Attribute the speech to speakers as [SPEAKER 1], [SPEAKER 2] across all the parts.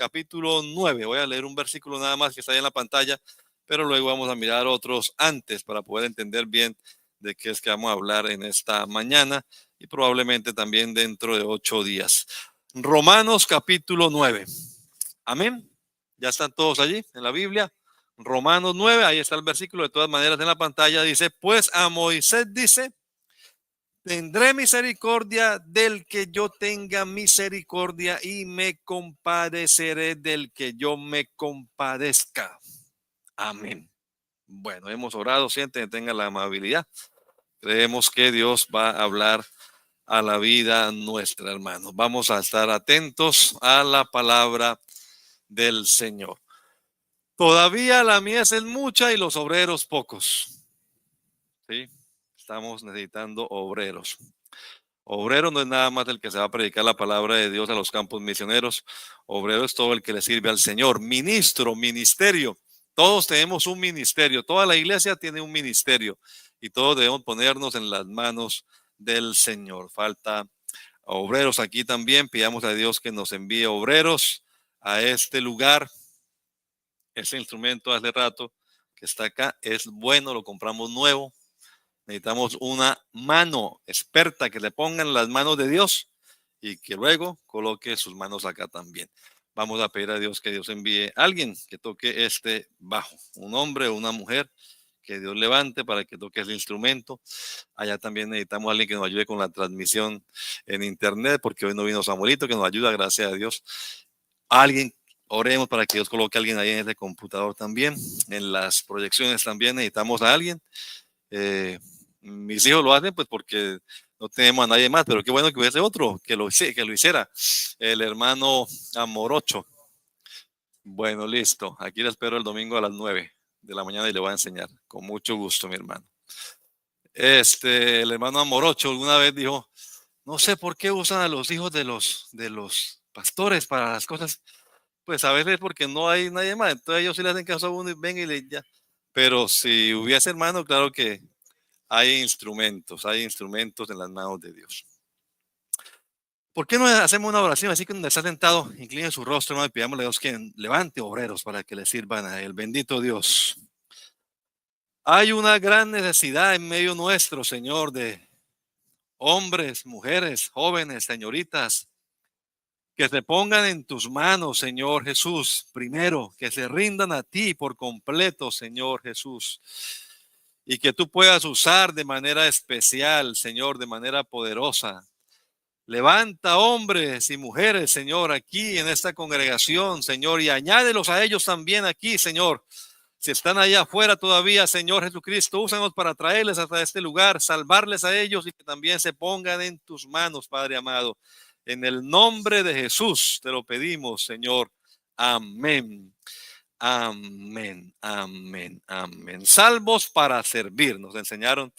[SPEAKER 1] capítulo 9. Voy a leer un versículo nada más que está ahí en la pantalla, pero luego vamos a mirar otros antes para poder entender bien de qué es que vamos a hablar en esta mañana y probablemente también dentro de 8 días. Romanos capítulo 9. Amén. Ya están todos allí en la Biblia. Romanos 9, ahí está el versículo de todas maneras en la pantalla. Dice, pues a Moisés dice, tendré misericordia del que yo tenga misericordia y me compadeceré del que yo me compadezca. Amén. Bueno, hemos orado, sienten, tengan la amabilidad. Creemos que Dios va a hablar a la vida nuestra, hermanos. Vamos a estar atentos a la palabra del Señor. Todavía la mies es mucha y los obreros pocos. ¿Sí? Estamos necesitando obreros. Obrero no es nada más el que se va a predicar la palabra de Dios a los campos misioneros. Obrero es todo el que le sirve al Señor. Ministro, ministerio. Todos tenemos un ministerio. Toda la iglesia tiene un ministerio y todos debemos ponernos en las manos del Señor. Falta obreros aquí también. Pidamos a Dios que nos envíe obreros a este lugar. Ese instrumento hace rato que está acá es bueno, lo compramos nuevo. Necesitamos una mano experta que le ponga en las manos de Dios y que luego coloque sus manos acá también. Vamos a pedir a Dios que Dios envíe a alguien que toque este bajo, un hombre o una mujer que Dios levante para que toque ese instrumento. Allá también necesitamos a alguien que nos ayude con la transmisión en internet, porque hoy no vino Samuelito, que nos ayuda, gracias a Dios. Alguien, oremos para que Dios coloque a alguien ahí en ese computador también. En las proyecciones también necesitamos a alguien. Mis hijos lo hacen pues porque no tenemos a nadie más, pero qué bueno que hubiese otro que lo hiciera, el hermano Amorocho. Bueno, listo, aquí le espero el domingo a las 9 de la mañana y le voy a enseñar, con mucho gusto, mi hermano. El hermano Amorocho alguna vez dijo, no sé por qué usan a los hijos de los pastores para las cosas, pues a veces porque no hay nadie más, entonces ellos sí le hacen caso a uno y ven y le ya. Pero si hubiese hermano, claro que hay instrumentos en las manos de Dios. ¿Por qué no hacemos una oración así que donde está sentado, incline su rostro, hermano, y pidámosle a Dios que levante obreros para que le sirvan a Él? Bendito Dios. Hay una gran necesidad en medio nuestro, Señor, de hombres, mujeres, jóvenes, señoritas, que se pongan en tus manos, Señor Jesús, primero, que se rindan a ti por completo, Señor Jesús. Y que tú puedas usar de manera especial, Señor, de manera poderosa. Levanta hombres y mujeres, Señor, aquí en esta congregación, Señor, y añádelos a ellos también aquí, Señor. Si están allá afuera todavía, Señor Jesucristo, úsanos para traerles hasta este lugar, salvarles a ellos y que también se pongan en tus manos, Padre amado. En el nombre de Jesús te lo pedimos, Señor. Amén. Amén, amén, amén. Salvos para servir, nos enseñaron,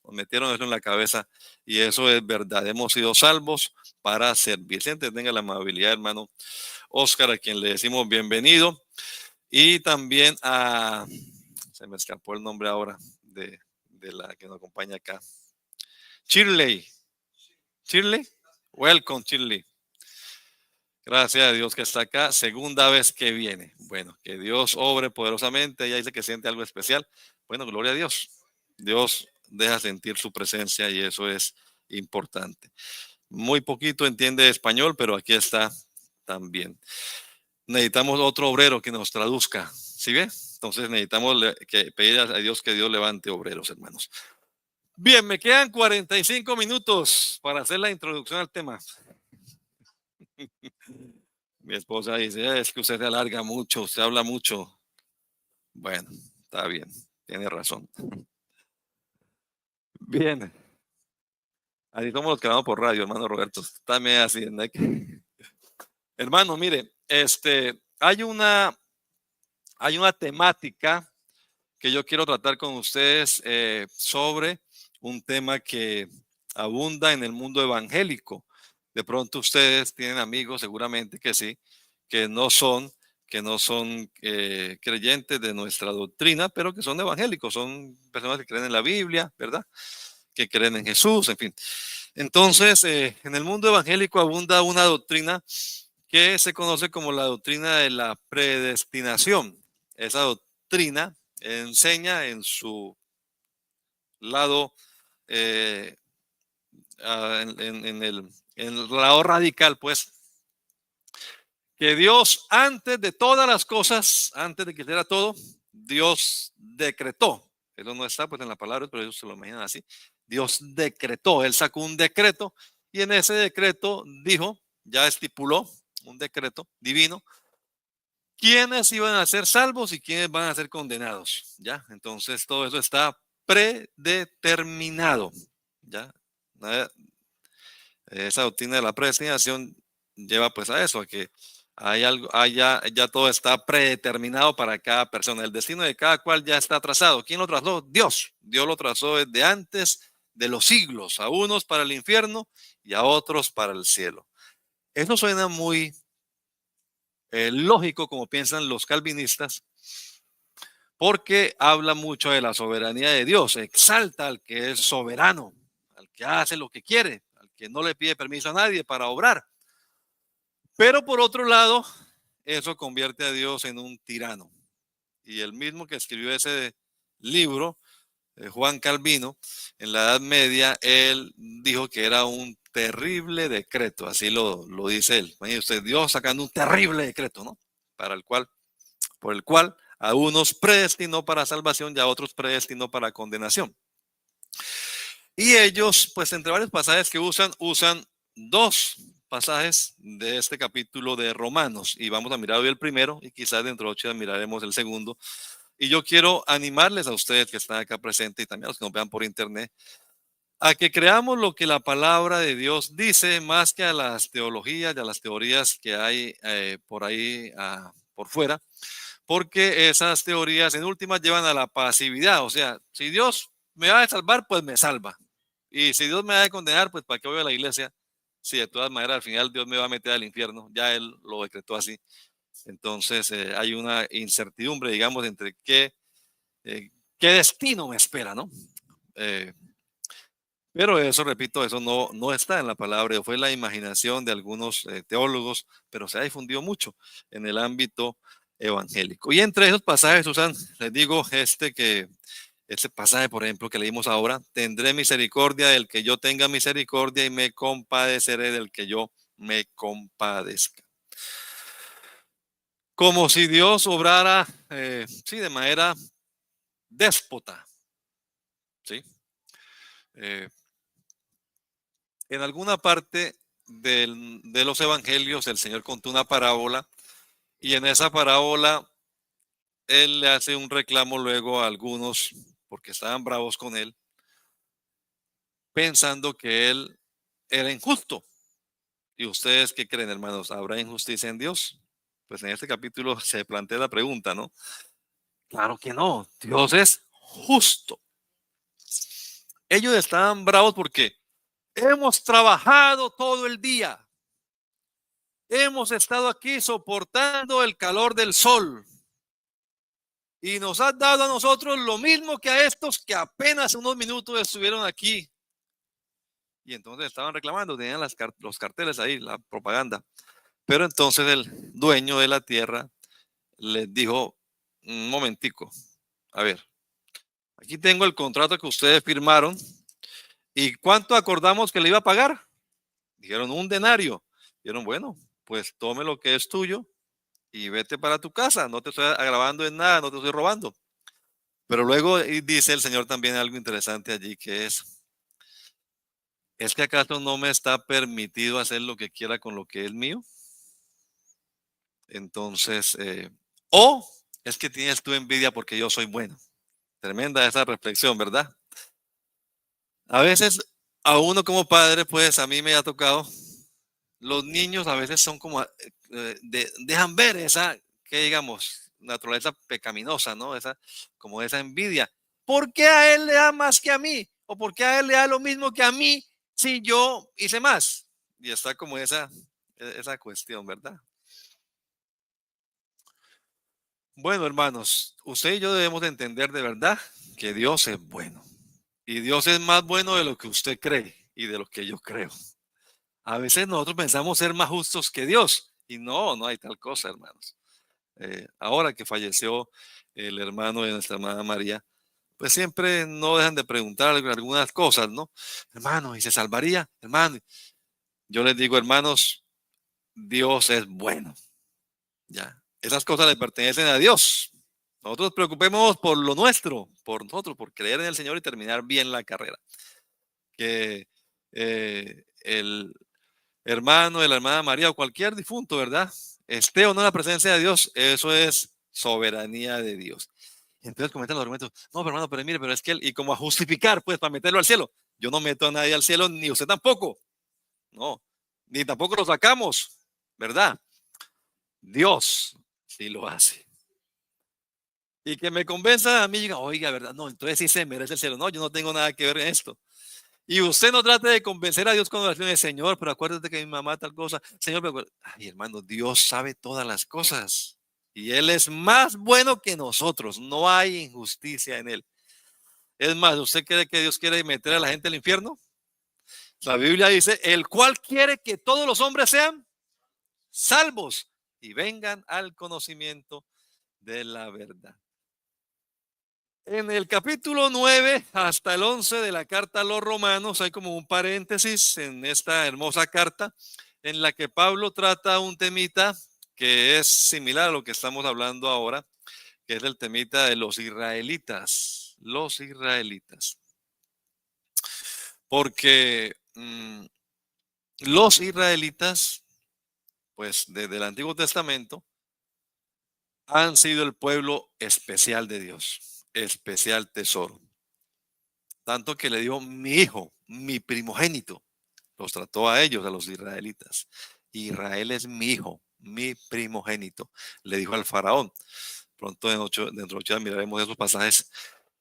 [SPEAKER 1] nos metieron eso en la cabeza y eso es verdad. Hemos sido salvos para servir. Siempre tenga la amabilidad, hermano Oscar, a quien le decimos bienvenido. Y también se me escapó el nombre ahora de la que nos acompaña acá. Shirley. Shirley, welcome, Shirley. Gracias a Dios que está acá, segunda vez que viene. Bueno, que Dios obre poderosamente. Ella dice que siente algo especial. Bueno, gloria a Dios. Dios deja sentir su presencia y eso es importante. Muy poquito entiende español, pero aquí está también. Necesitamos otro obrero que nos traduzca. ¿Sí ve? Entonces necesitamos pedir a Dios que Dios levante obreros, hermanos. Bien, me quedan 45 minutos para hacer la introducción al tema. Mi esposa dice, es que usted se alarga mucho, usted habla mucho. Bueno, está bien, tiene razón. Bien. Así somos los que vamos por radio, hermano Roberto. También así, ¿no? Hermano, mire, hay una temática que yo quiero tratar con ustedes sobre un tema que abunda en el mundo evangélico. De pronto ustedes tienen amigos, seguramente que sí, que no son creyentes de nuestra doctrina, pero que son evangélicos, son personas que creen en la Biblia, ¿verdad? Que creen en Jesús, en fin. Entonces, en el mundo evangélico abunda una doctrina que se conoce como la doctrina de la predestinación. Esa doctrina enseña en su lado, en el lado radical, pues, que Dios antes de todas las cosas, antes de que hiciera todo, Dios decretó. Eso no está pues en la palabra, pero ellos se lo imaginan así. Dios decretó, él sacó un decreto y en ese decreto dijo, ya estipuló un decreto divino, quiénes iban a ser salvos y quiénes van a ser condenados. Ya, entonces todo eso está predeterminado. Ya, esa doctrina de la predestinación lleva pues a eso, a que hay algo, ya todo está predeterminado para cada persona. El destino de cada cual ya está trazado. ¿Quién lo trazó? Dios. Dios lo trazó desde antes de los siglos, a unos para el infierno y a otros para el cielo. Eso suena muy lógico como piensan los calvinistas, porque habla mucho de la soberanía de Dios, exalta al que es soberano, al que hace lo que quiere, al que no le pide permiso a nadie para obrar. Pero por otro lado, eso convierte a Dios en un tirano. Y el mismo que escribió ese libro, Juan Calvino, en la Edad Media, él dijo que era un terrible decreto, así lo dice él. Imagínese usted, Dios sacando un terrible decreto, ¿no? Por el cual a unos predestinó para salvación y a otros predestinó para condenación. Y ellos, pues entre varios pasajes que usan dos pasajes de este capítulo de Romanos, y vamos a mirar hoy el primero y quizás dentro de 8 días miraremos el segundo. Y yo quiero animarles a ustedes que están acá presentes y también a los que nos vean por internet, a que creamos lo que la palabra de Dios dice más que a las teologías y a las teorías que hay por ahí por fuera, porque esas teorías en últimas llevan a la pasividad. O sea, si Dios me va a salvar, pues me salva. Y si Dios me va a condenar, pues ¿para qué voy a la iglesia? Si de todas maneras al final Dios me va a meter al infierno, ya Él lo decretó así. Entonces hay una incertidumbre, digamos, entre qué destino me espera, ¿no? Pero eso, repito, eso no está en la palabra, fue la imaginación de algunos teólogos, pero se ha difundido mucho en el ámbito evangélico. Y entre esos pasajes, Susan, les digo este pasaje, por ejemplo, que leímos ahora, tendré misericordia del que yo tenga misericordia y me compadeceré del que yo me compadezca. Como si Dios obrara, sí, de manera déspota, ¿sí? En alguna parte de los evangelios, el Señor contó una parábola y en esa parábola Él le hace un reclamo luego a algunos porque estaban bravos con Él, pensando que Él era injusto. ¿Y ustedes qué creen, hermanos? ¿Habrá injusticia en Dios? Pues en este capítulo se plantea la pregunta, ¿no? Claro que no, Dios es justo. Ellos estaban bravos porque hemos trabajado todo el día. Hemos estado aquí soportando el calor del sol y nos has dado a nosotros lo mismo que a estos que apenas unos minutos estuvieron aquí. Y entonces estaban reclamando, tenían los carteles ahí, la propaganda. Pero entonces el dueño de la tierra les dijo, un momentico, a ver, aquí tengo el contrato que ustedes firmaron. ¿Y cuánto acordamos que le iba a pagar? Dijeron 1 denario. Dijeron, bueno, pues tome lo que es tuyo y vete para tu casa. No te estoy agravando en nada, no te estoy robando. Pero luego dice el Señor también algo interesante allí, que ¿es que acaso no me está permitido hacer lo que quiera con lo que es mío? Entonces, o es que tienes tu envidia porque yo soy bueno. Tremenda esa reflexión, ¿verdad? A veces a uno como padre, pues a mí me ha tocado, los niños a veces son como, dejan ver esa, que digamos, naturaleza pecaminosa, ¿no? Como esa envidia. ¿Por qué a él le da más que a mí? ¿O por qué a él le da lo mismo que a mí si yo hice más? Y está como esa cuestión, ¿verdad? Bueno, hermanos, usted y yo debemos de entender de verdad que Dios es bueno. Y Dios es más bueno de lo que usted cree y de lo que yo creo. A veces nosotros pensamos ser más justos que Dios Y no, no hay tal cosa, hermanos. Ahora que falleció el hermano de nuestra hermana María, pues siempre no dejan de preguntar algunas cosas, ¿no? Hermano, ¿y se salvaría? Hermano, yo les digo, hermanos, Dios es bueno. Ya, esas cosas le pertenecen a Dios. Nosotros preocupémonos por lo nuestro, por nosotros, por creer en el Señor y terminar bien la carrera. Que el hermano de la hermana María o cualquier difunto, ¿verdad? Esté o no en la presencia de Dios, eso es soberanía de Dios. Y entonces comentan los argumentos, no, pero hermano, pero mire, pero es que él, y como a justificar, pues, para meterlo al cielo. Yo no meto a nadie al cielo, ni usted tampoco. No, ni tampoco lo sacamos, ¿verdad? Dios sí lo hace. Y que me convenza a mí, diga, oiga, ¿verdad? No, entonces sí se merece el cielo. No, yo no tengo nada que ver en esto. Y usted no trate de convencer a Dios con oraciones, Señor, pero acuérdate que mi mamá tal cosa. Señor, pero, ay, hermano, Dios sabe todas las cosas. Y Él es más bueno que nosotros. No hay injusticia en Él. Es más, ¿usted cree que Dios quiere meter a la gente al infierno? La Biblia dice, el cual quiere que todos los hombres sean salvos y vengan al conocimiento de la verdad. En el capítulo 9 hasta el 11 de la carta a los romanos hay como un paréntesis en esta hermosa carta en la que Pablo trata un temita que es similar a lo que estamos hablando ahora, que es el temita de los israelitas. Los israelitas. Porque los israelitas, pues desde el Antiguo Testamento, han sido el pueblo especial de Dios, especial tesoro. Tanto que le dio mi hijo, mi primogénito. Los trató a ellos, a los israelitas. Israel es mi hijo, mi primogénito. Le dijo al faraón. Pronto dentro de 8 días miraremos esos pasajes.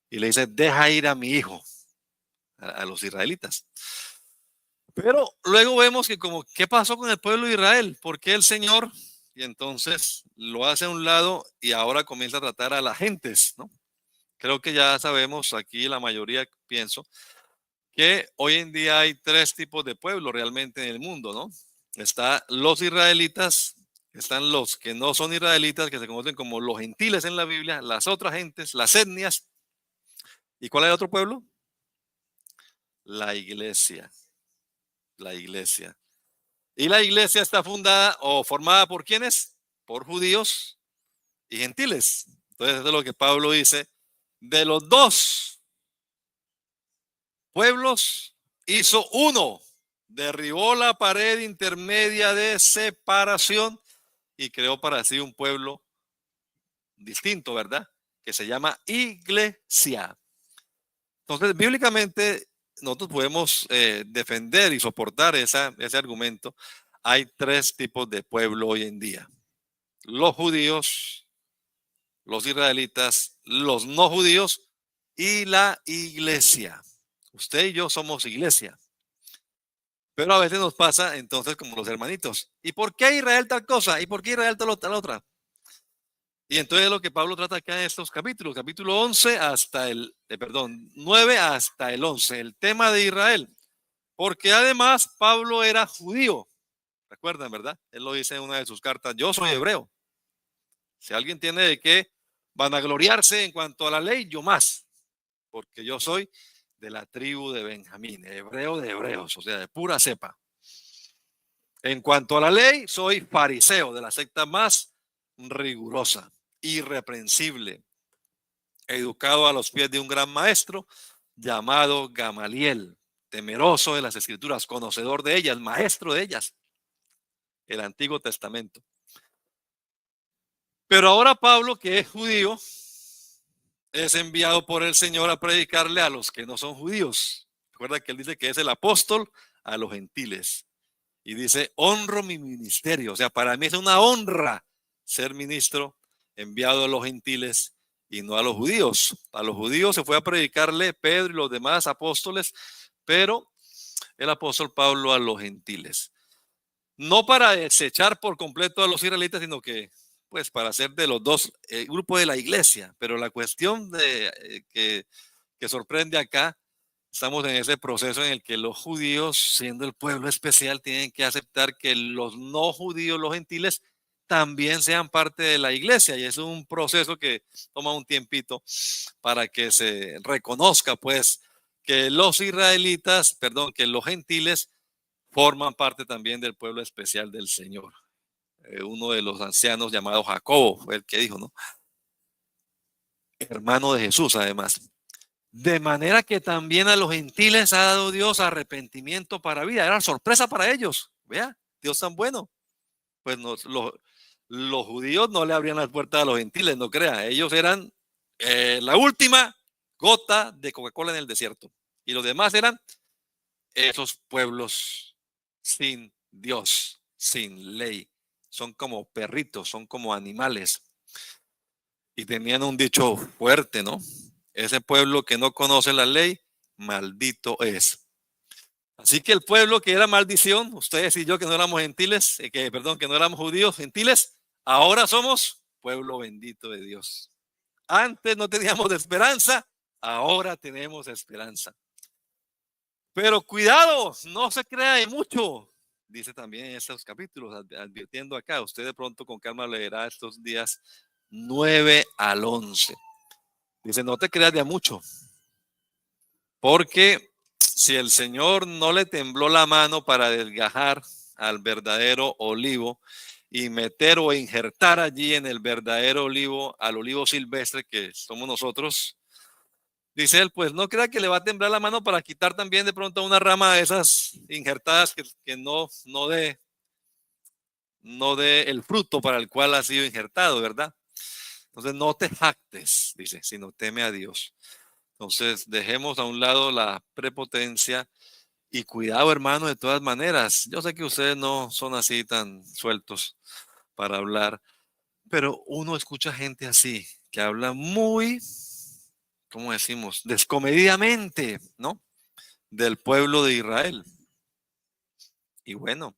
[SPEAKER 1] Y le dice, deja ir a mi hijo, a los israelitas. Pero luego vemos que como, ¿qué pasó con el pueblo de Israel? ¿Por qué el Señor? Y entonces lo hace a un lado y ahora comienza a tratar a las gentes, ¿no? Creo que ya sabemos, aquí la mayoría pienso, que hoy en día hay 3 tipos de pueblos realmente en el mundo, ¿no? Está los israelitas, están los que no son israelitas, que se conocen como los gentiles en la Biblia, las otras gentes, las etnias. ¿Y cuál es el otro pueblo? La iglesia. La iglesia. Y la iglesia está fundada o formada por ¿quiénes? Por judíos y gentiles. Entonces, eso es lo que Pablo dice. De los dos pueblos hizo uno, derribó la pared intermedia de separación y creó para sí un pueblo distinto, ¿verdad? Que se llama iglesia. Entonces, bíblicamente, nosotros podemos defender y soportar ese argumento. Hay 3 tipos de pueblo hoy en día. Los judíos, los israelitas, los no judíos y la iglesia. Usted y yo somos iglesia. Pero a veces nos pasa entonces como los hermanitos. ¿Y por qué Israel tal cosa? ¿Y por qué Israel tal otra? Y entonces lo que Pablo trata acá en estos capítulos, capítulo 11 hasta 9 hasta el 11, el tema de Israel. Porque además Pablo era judío. Recuerdan, ¿verdad? Él lo dice en una de sus cartas, yo soy hebreo. Si alguien tiene de qué vanagloriarse en cuanto a la ley, yo más. Porque yo soy de la tribu de Benjamín, hebreo de hebreos, o sea, de pura cepa. En cuanto a la ley, soy fariseo, de la secta más rigurosa, irreprensible, educado a los pies de un gran maestro llamado Gamaliel, temeroso de las escrituras, conocedor de ellas, maestro de ellas, el Antiguo Testamento. Pero ahora Pablo, que es judío, es enviado por el Señor a predicarle a los que no son judíos. Recuerda que él dice que es el apóstol a los gentiles. Y dice, honro mi ministerio. O sea, para mí es una honra ser ministro enviado a los gentiles y no a los judíos. A los judíos se fue a predicarle Pedro y los demás apóstoles, pero el apóstol Pablo a los gentiles. No para desechar por completo a los israelitas, sino que pues para ser de los dos grupos de la iglesia. Pero la cuestión que sorprende acá Estamos en ese proceso en el que los judíos, siendo el pueblo especial, tienen que aceptar que los no judíos, los gentiles, también sean parte de la iglesia. Y es un proceso que toma un tiempito para que se reconozca, pues, que los israelitas, perdón, que los gentiles forman parte también del pueblo especial del Señor. Uno de los ancianos llamado Jacobo fue el que dijo, ¿no? Hermano de Jesús, además. De manera que también a los gentiles ha dado Dios arrepentimiento para vida. Era sorpresa para ellos. Vea, Dios tan bueno. Pues los judíos no le abrían las puertas a los gentiles, no crea. Ellos eran la última gota de Coca-Cola en el desierto. Y los demás eran esos pueblos sin Dios, sin ley. Son como perritos, son como animales. Y tenían un dicho fuerte, ¿no? Ese pueblo que no conoce la ley, maldito es. Así que el pueblo que era maldición, ustedes y yo que no éramos gentiles, que no éramos judíos, gentiles, ahora somos pueblo bendito de Dios. Antes no teníamos esperanza, ahora tenemos esperanza. Pero cuidado, no se crea de mucho. Dice también en estos capítulos, advirtiendo acá, usted de pronto con calma leerá estos días 9 al 11. Dice, no te creas de mucho, porque si el Señor no le tembló la mano para desgajar al verdadero olivo y meter o injertar allí en el verdadero olivo, al olivo silvestre que somos nosotros, dice él, pues no crea que le va a temblar la mano para quitar también de pronto una rama de esas injertadas que no dé el fruto para el cual ha sido injertado, ¿verdad? Entonces no te jactes, dice, sino teme a Dios. Entonces dejemos a un lado la prepotencia y cuidado, hermano, de todas maneras. Yo sé que ustedes no son así tan sueltos para hablar, pero uno escucha gente así, que habla muy, ¿cómo decimos? Descomedidamente, ¿no? Del pueblo de Israel. Y bueno,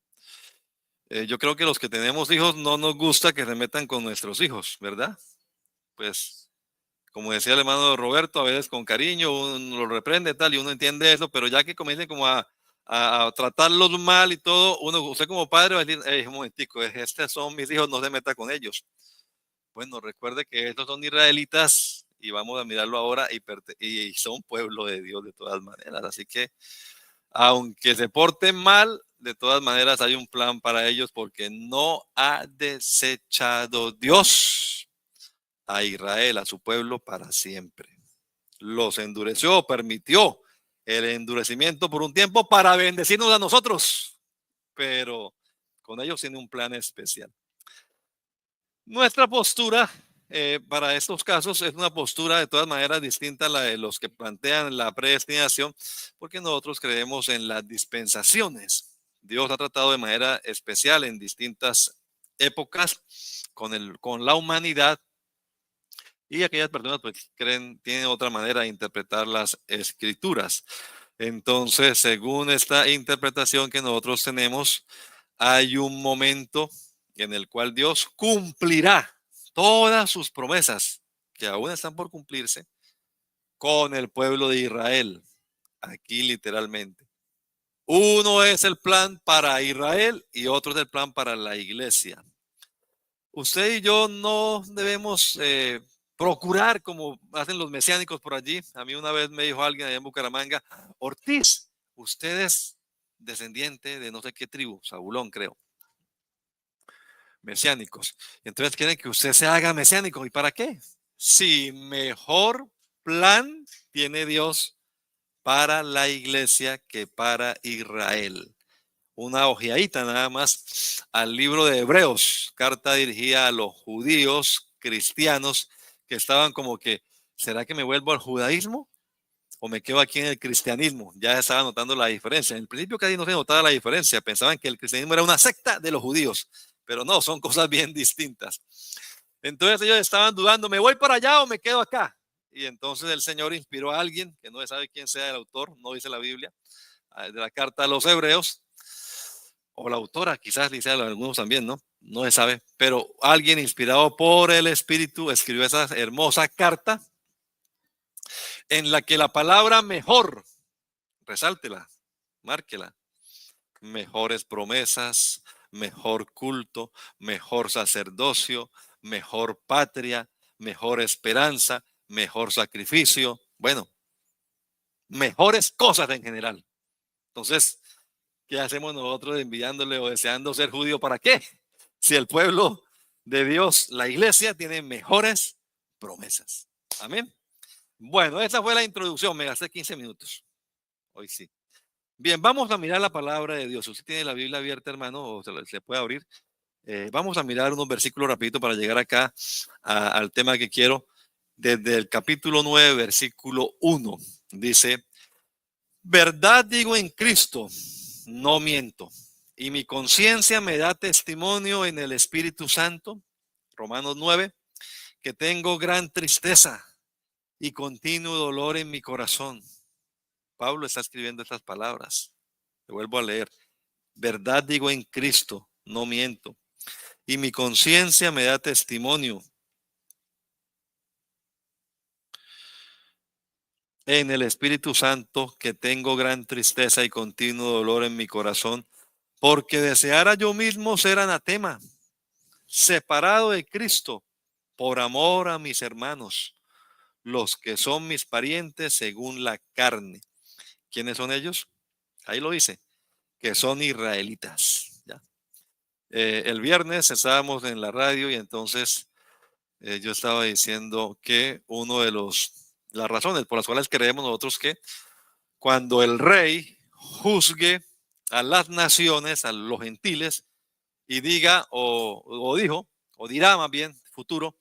[SPEAKER 1] yo creo que los que tenemos hijos no nos gusta que se metan con nuestros hijos, ¿verdad? Pues, como decía el hermano Roberto, a veces con cariño uno lo reprende tal y uno entiende eso, pero ya que comiencen como a tratarlos mal y todo, usted como padre va a decir, hey, un momentico, estos son mis hijos, no se meta con ellos. Bueno, recuerde que estos son israelitas y vamos a mirarlo ahora y son pueblo de Dios de todas maneras. Así que, aunque se porten mal, de todas maneras hay un plan para ellos porque no ha desechado Dios a Israel, a su pueblo, para siempre. Los endureció, permitió el endurecimiento por un tiempo para bendecirnos a nosotros, pero con ellos tiene un plan especial. Nuestra postura para estos casos es una postura de todas maneras distinta a la de los que plantean la predestinación, porque nosotros creemos en las dispensaciones. Dios ha tratado de manera especial en distintas épocas con la humanidad, y aquellas personas pues tienen otra manera de interpretar las escrituras. Entonces, según esta interpretación que nosotros tenemos, hay un momento en el cual Dios cumplirá todas sus promesas que aún están por cumplirse con el pueblo de Israel. Aquí literalmente. Uno es el plan para Israel y otro es el plan para la iglesia. Usted y yo no debemos procurar como hacen los mesiánicos por allí. A mí una vez me dijo alguien allá en Bucaramanga, Ortiz, usted es descendiente de no sé qué tribu, Zabulón creo. Mesiánicos. Entonces quieren que usted se haga mesiánico. ¿Y para qué? Si mejor plan tiene Dios para la iglesia que para Israel. Una ojeadita nada más al libro de Hebreos, carta dirigida a los judíos cristianos que estaban como que, ¿será que me vuelvo al judaísmo o me quedo aquí en el cristianismo? Ya se estaba notando la diferencia. En el principio casi no se notaba la diferencia, pensaban que el cristianismo era una secta de los judíos, pero no, son cosas bien distintas. Entonces ellos estaban dudando, ¿me voy para allá o me quedo acá? Y entonces el Señor inspiró a alguien, que no se sabe quién sea el autor, no dice la Biblia, de la carta a los Hebreos, o la autora, quizás dice algunos también, ¿no? No se sabe, pero alguien inspirado por el Espíritu escribió esa hermosa carta en la que la palabra mejor resáltela, márquela. Mejores promesas, mejor culto, mejor sacerdocio, mejor patria, mejor esperanza, mejor sacrificio. Bueno, mejores cosas en general. Entonces, ¿qué hacemos nosotros enviándole o deseando ser judío? ¿Para qué? Si el pueblo de Dios, la iglesia, tiene mejores promesas. Amén. Bueno, esa fue la introducción. Me gasté 15 minutos. Hoy sí. Bien, vamos a mirar la palabra de Dios. Usted tiene la Biblia abierta, hermano, o se puede abrir. Vamos a mirar unos versículos rapidito para llegar acá al tema que quiero. Desde el capítulo 9, versículo 1, dice: verdad digo en Cristo, no miento, y mi conciencia me da testimonio en el Espíritu Santo, Romanos 9, que tengo gran tristeza y continuo dolor en mi corazón. Pablo está escribiendo estas palabras. Le vuelvo a leer. Verdad digo en Cristo, no miento, y mi conciencia me da testimonio en el Espíritu Santo que tengo gran tristeza y continuo dolor en mi corazón, porque deseara yo mismo ser anatema, separado de Cristo, por amor a mis hermanos, los que son mis parientes según la carne. ¿Quiénes son ellos? Ahí lo dice, que son israelitas. ¿Ya? El viernes estábamos en la radio y entonces yo estaba diciendo que las razones por las cuales creemos nosotros que cuando el rey juzgue a las naciones, a los gentiles, y diga o dijo, o dirá más bien, futuro,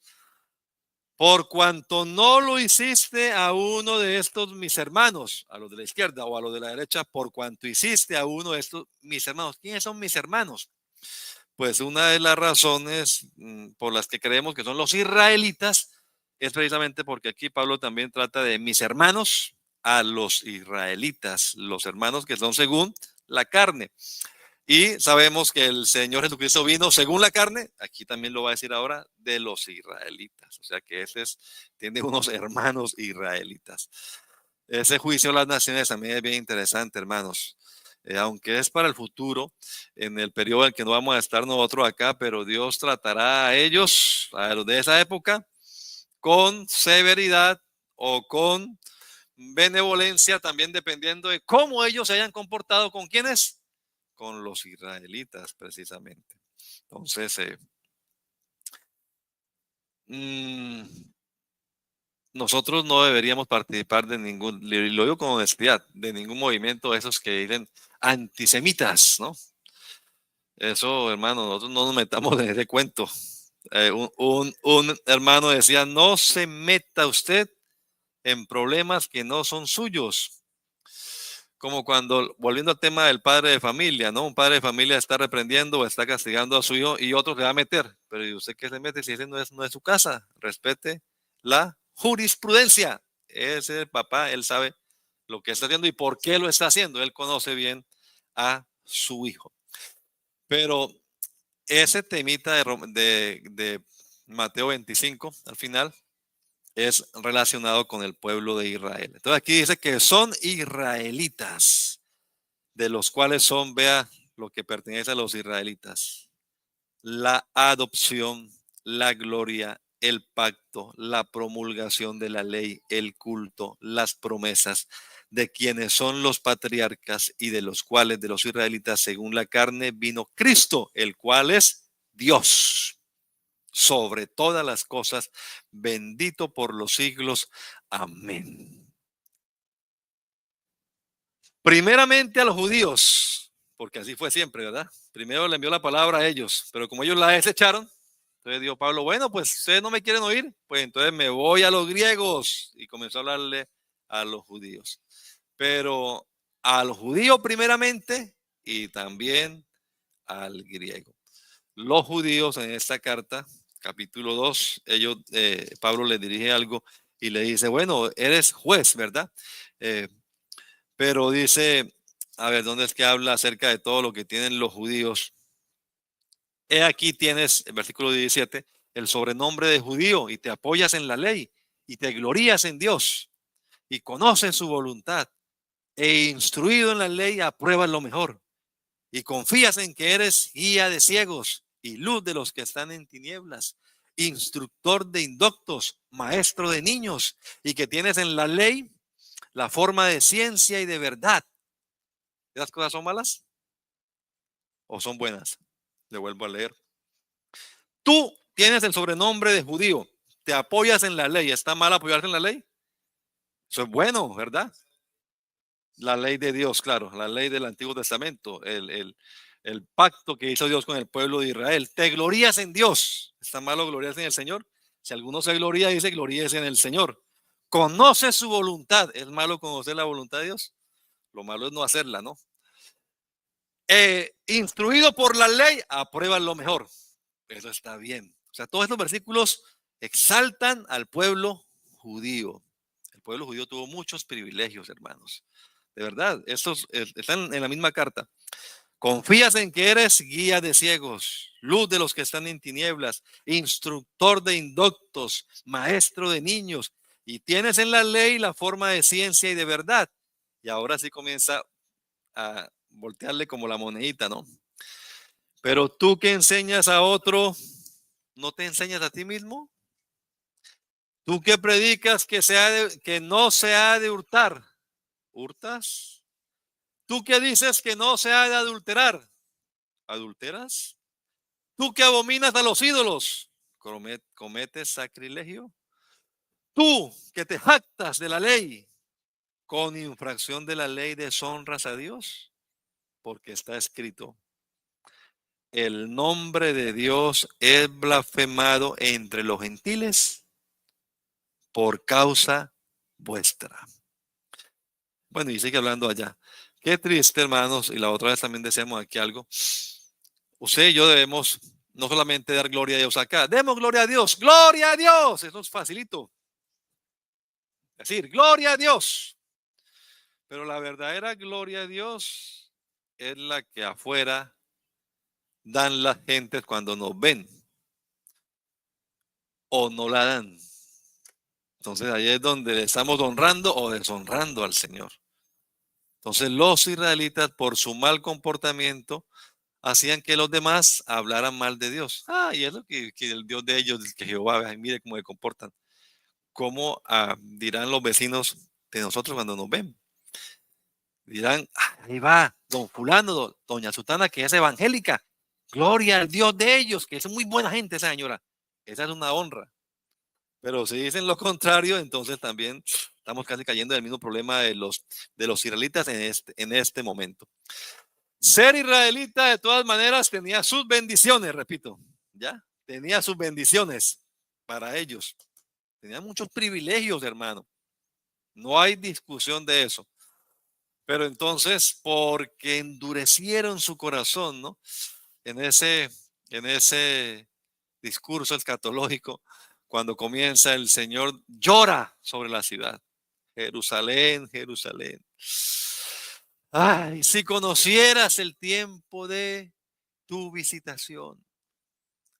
[SPEAKER 1] por cuanto no lo hiciste a uno de estos mis hermanos, a los de la izquierda o a los de la derecha, por cuanto hiciste a uno de estos mis hermanos. ¿Quiénes son mis hermanos? Pues una de las razones por las que creemos que son los israelitas es precisamente porque aquí Pablo también trata de mis hermanos a los israelitas, los hermanos que son según la carne. Y sabemos que el Señor Jesucristo vino según la carne, aquí también lo va a decir ahora, de los israelitas. O sea que tiene unos hermanos israelitas. Ese juicio de las naciones también es bien interesante, hermanos. Aunque es para el futuro, en el periodo en que no vamos a estar nosotros acá, pero Dios tratará a ellos, a los de esa época, con severidad o con benevolencia, también dependiendo de cómo ellos se hayan comportado. ¿Con quiénes? Con los israelitas, precisamente. Entonces, nosotros no deberíamos participar de ningún, lo digo con honestidad, de ningún movimiento de esos que dicen antisemitas, ¿no? Eso, hermano, nosotros no nos metamos en ese cuento. Un hermano decía, no se meta usted en problemas que no son suyos. Como cuando, volviendo al tema del padre de familia, ¿no? Un padre de familia está reprendiendo o está castigando a su hijo y otro se va a meter. Pero ¿y usted qué se mete si ese no es su casa? Respete la jurisprudencia. Ese papá, él sabe lo que está haciendo y por qué lo está haciendo. Él conoce bien a su hijo. Pero ese temita de Mateo 25, al final, es relacionado con el pueblo de Israel. Entonces aquí dice que son israelitas, de los cuales son, vea lo que pertenece a los israelitas: la adopción, la gloria, el pacto, la promulgación de la ley, el culto, las promesas, de quienes son los patriarcas y de los cuales, de los israelitas, según la carne, vino Cristo, el cual es Dios sobre todas las cosas, bendito por los siglos. Amén. Primeramente a los judíos, porque así fue siempre, ¿verdad? Primero le envió la palabra a ellos, pero como ellos la desecharon, entonces dijo Pablo, bueno, pues ustedes no me quieren oír, pues entonces me voy a los griegos, y comenzó a hablarle a los judíos. Pero al judío primeramente y también al griego. Los judíos en esta carta, capítulo 2, Pablo le dirige algo y le dice, bueno, eres juez, ¿verdad? Pero dice, a ver, ¿dónde es que habla acerca de todo lo que tienen los judíos? He aquí tienes, el versículo 17, el sobrenombre de judío y te apoyas en la ley y te glorías en Dios y conoces su voluntad. e instruido en la ley, apruebas lo mejor. Y confías en que eres guía de ciegos y luz de los que están en tinieblas, instructor de indoctos, maestro de niños, y que tienes en la ley la forma de ciencia y de verdad. ¿Esas cosas son malas o son buenas? Le vuelvo a leer. Tú tienes el sobrenombre de judío, te apoyas en la ley. ¿Está mal apoyarse en la ley? Eso es bueno, ¿verdad? La ley de Dios, claro, la ley del Antiguo Testamento, el pacto que hizo Dios con el pueblo de Israel. Te glorías en Dios. ¿Está malo gloriarse en el Señor? Si alguno se gloria, dice gloríese en el Señor. Conoce su voluntad. ¿Es malo conocer la voluntad de Dios? Lo malo es no hacerla, ¿no? Instruido por la ley, aprueba lo mejor. Eso está bien. O sea, todos estos versículos exaltan al pueblo judío. El pueblo judío tuvo muchos privilegios, hermanos. De verdad, estos están en la misma carta. Confías en que eres guía de ciegos, luz de los que están en tinieblas, instructor de indoctos, maestro de niños, y tienes en la ley la forma de ciencia y de verdad. Y ahora sí comienza a voltearle como la monedita, ¿no? Pero tú que enseñas a otro, ¿no te enseñas a ti mismo? Tú que predicas que no se ha de hurtar, ¿hurtas? Tú que dices que no se ha de adulterar, ¿adulteras? Tú que abominas a los ídolos, ¿cometes sacrilegio? Tú que te jactas de la ley, con infracción de la ley deshonras a Dios, porque está escrito, el nombre de Dios es blasfemado entre los gentiles por causa vuestra. Bueno, y sigue hablando allá. Qué triste, hermanos, y la otra vez también decíamos aquí algo. Usted y yo debemos no solamente dar gloria a Dios acá, demos gloria a Dios, gloria a Dios, eso es facilito. Decir, gloria a Dios. Pero la verdadera gloria a Dios es la que afuera dan las gentes cuando nos ven o no la dan. Entonces ahí es donde le estamos honrando o deshonrando al Señor. Entonces los israelitas por su mal comportamiento hacían que los demás hablaran mal de Dios. Y es lo que el Dios de ellos, que Jehová, mire cómo se comportan. ¿Cómo dirán los vecinos de nosotros cuando nos ven? Dirán, ahí va, don fulano, doña Sutana, que es evangélica. Gloria al Dios de ellos, que es muy buena gente esa señora. Esa es una honra. Pero si dicen lo contrario, entonces también estamos casi cayendo en el mismo problema de los israelitas en este momento. Ser israelita de todas maneras tenía sus bendiciones, repito, ¿ya? Tenía sus bendiciones para ellos. Tenían muchos privilegios, hermano. No hay discusión de eso. Pero entonces, porque endurecieron su corazón, ¿no? En ese discurso escatológico, cuando comienza el Señor llora sobre la ciudad. Jerusalén, Jerusalén. Ay, si conocieras el tiempo de tu visitación.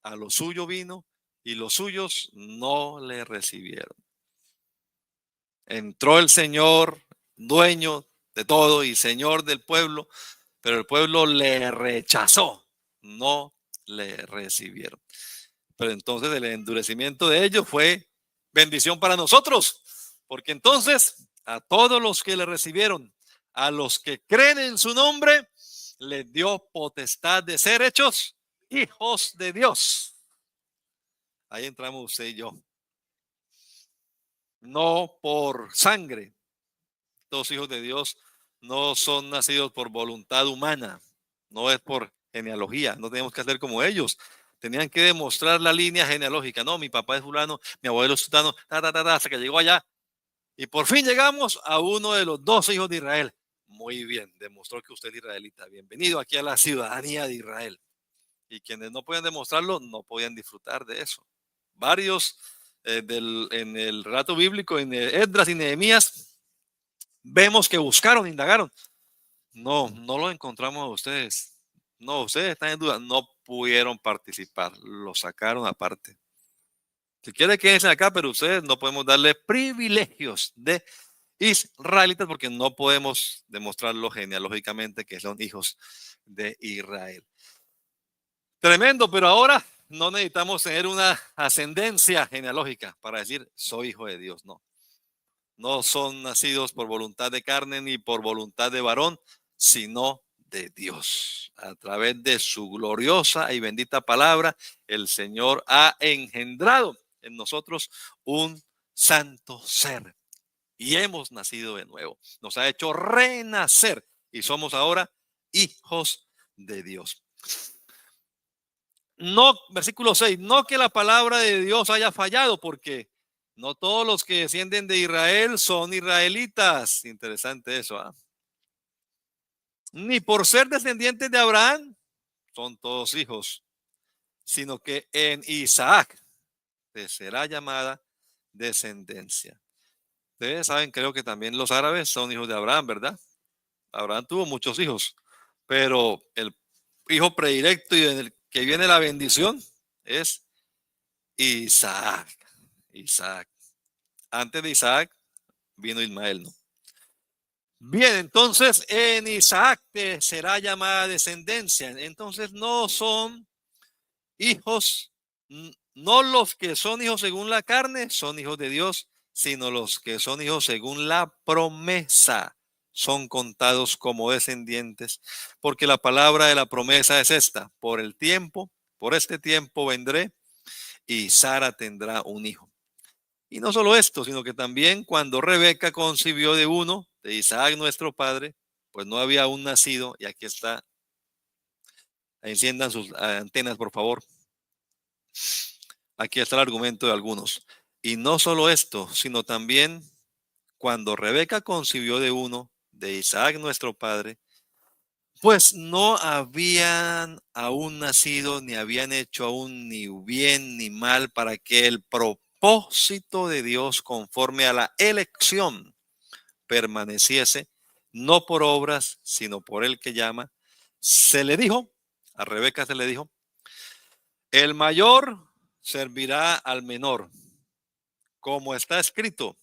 [SPEAKER 1] A lo suyo vino y los suyos no le recibieron. Entró el Señor, dueño de todo y Señor del pueblo, pero el pueblo le rechazó, no le recibieron. Pero entonces el endurecimiento de ellos fue bendición para nosotros, porque entonces a todos los que le recibieron, a los que creen en su nombre, les dio potestad de ser hechos hijos de Dios. Ahí entramos usted y yo. No por sangre. Los hijos de Dios no son nacidos por voluntad humana, no es por genealogía, no tenemos que hacer como ellos. Tenían que demostrar la línea genealógica. No, mi papá es fulano, mi abuelo es sultano, hasta que llegó allá. Y por fin llegamos a uno de los 12 hijos de Israel. Muy bien, demostró que usted es israelita. Bienvenido aquí a la ciudadanía de Israel. Y quienes no podían demostrarlo, no podían disfrutar de eso. Varios en el relato bíblico, en Esdras y Nehemías, vemos que buscaron, indagaron. No lo encontramos a ustedes. No, ustedes están en duda. No pudieron participar. Lo sacaron aparte. Si quiere quédense acá, pero ustedes no podemos darle privilegios de israelitas, porque no podemos demostrarlo genealógicamente que son hijos de Israel. Tremendo, pero ahora no necesitamos tener una ascendencia genealógica para decir soy hijo de Dios, no. No son nacidos por voluntad de carne ni por voluntad de varón, sino de Dios. A través de su gloriosa y bendita palabra, el Señor ha engendrado en nosotros un santo ser y hemos nacido de nuevo. Nos ha hecho renacer y somos ahora hijos de Dios. No, versículo 6, no que la palabra de Dios haya fallado, porque no todos los que descienden de Israel son israelitas. Interesante eso, ¿ah? Ni por ser descendientes de Abraham son todos hijos, sino que en Isaac te será llamada descendencia. Ustedes saben, creo que también los árabes son hijos de Abraham, ¿verdad? Abraham tuvo muchos hijos, pero el hijo predilecto y en el que viene la bendición es Isaac. Isaac. Antes de Isaac vino Ismael, ¿no? Bien, entonces en Isaac te será llamada descendencia. Entonces no son hijos, no los que son hijos según la carne son hijos de Dios, sino los que son hijos según la promesa son contados como descendientes, porque la palabra de la promesa es esta: por el tiempo, por este tiempo vendré y Sara tendrá un hijo. Y no solo esto, sino que también cuando Rebeca concibió de uno, de Isaac nuestro padre, pues no había aún nacido, y aquí está, enciendan sus antenas por favor. Aquí está el argumento de algunos. Y no solo esto, sino también cuando Rebeca concibió de uno, de Isaac nuestro padre, pues no habían aún nacido, ni habían hecho aún ni bien ni mal, para que el propósito de Dios conforme a la elección permaneciese, no por obras, sino por el que llama. Se le dijo, a Rebeca se le dijo, el mayor servirá al menor, como está escrito,